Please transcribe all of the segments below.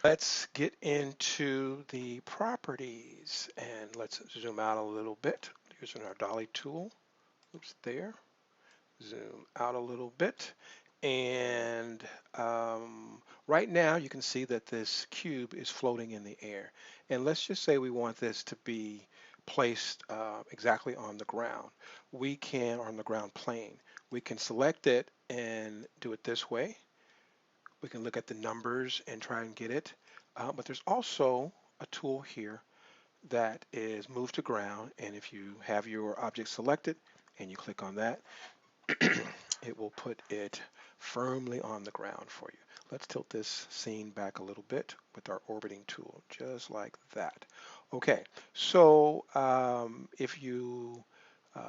Let's get into the properties and let's zoom out a little bit using our dolly tool. Oops, there. Zoom out a little bit. And right now you can see that this cube is floating in the air. And let's just say we want this to be placed exactly on the ground. We can, on the ground plane, we can select it and do it this way. We can look at the numbers and try and get it. But there's also a tool here that is move to ground. And if you have your object selected and you click on that, it will put it firmly on the ground for you. Let's tilt this scene back a little bit with our orbiting tool, just like that. Okay, so if you,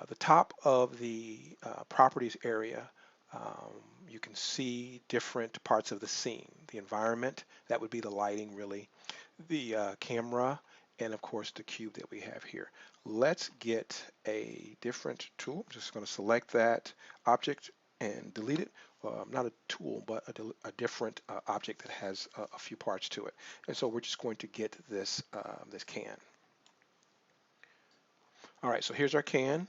the top of the properties area, you can see different parts of the scene. The environment, that would be the lighting really, the camera, and of course the cube that we have here. Let's get a different tool. I'm just going to select that object and delete it. Not a tool, but a different object that has a few parts to it. And so we're just going to get this, this can. All right, so here's our can.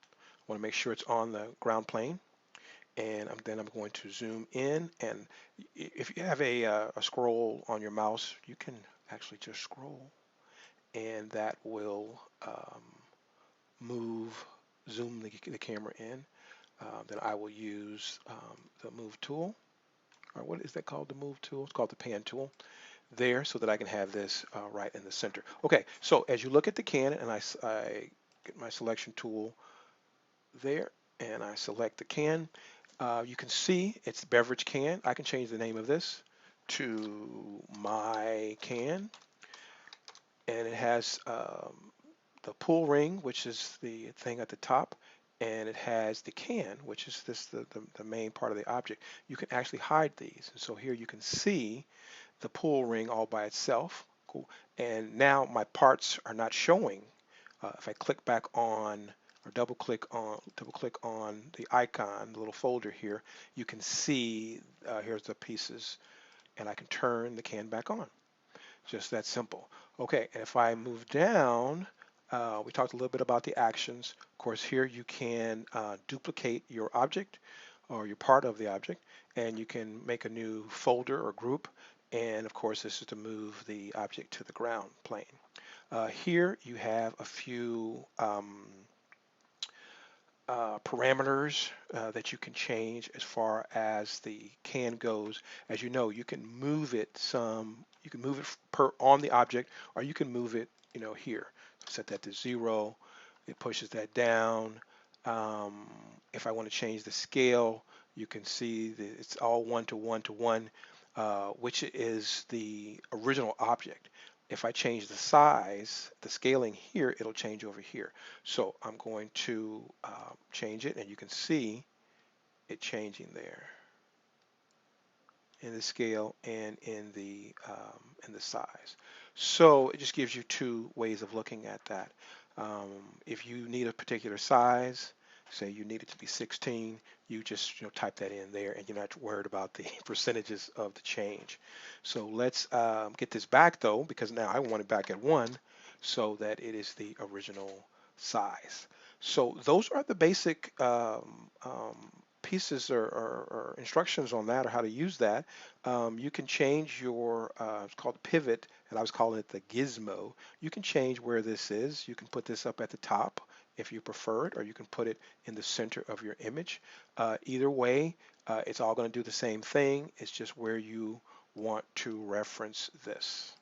I want to make sure it's on the ground plane. And then I'm going to zoom in. And if you have a scroll on your mouse, you can actually just scroll. And that will zoom the camera in. Then I will use the move tool, or what is that called, the move tool? It's called the pan tool there, so that I can have this right in the center. Okay, so as you look at the can, and I get my selection tool there, and I select the can, you can see it's the beverage can. I can change the name of this to my can, and it has the pull ring, which is the thing at the top, and it has the can, which is the main part of the object. You can actually hide these. And so here you can see the pull ring all by itself. Cool. And now my parts are not showing. If I click back on or double click on the icon, the little folder here, you can see here's the pieces, and I can turn the can back on. Just that simple. Okay, and if I move down, we talked a little bit about the actions. Of course, here you can duplicate your object or your part of the object, and you can make a new folder or group. And of course, this is to move the object to the ground plane. Here you have a few parameters that you can change as far as the can goes. As you know, you can move it you can move it on the object, or you can move it, here. Set that to 0. It pushes that down. If I want to change the scale, you can see that it's all 1 to 1 to 1, which is the original object. If I change the size, the scaling here, it'll change over here. So I'm going to change it, and you can see it changing there in the scale and in the size. So it just gives you two ways of looking at that. If you need a particular size, say you need it to be 16, you just type that in there, and you're not worried about the percentages of the change. So let's get this back though, because now I want it back at 1, so that it is the original size. So those are the basic pieces or instructions on that, or how to use that. You can change your, it's called pivot, and I was calling it the gizmo. You can change where this is. You can put this up at the top if you prefer it, or you can put it in the center of your image. Either way, it's all going to do the same thing. It's just where you want to reference this.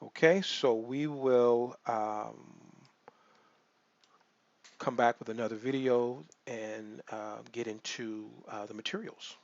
Okay, so we will come back with another video and get into the materials.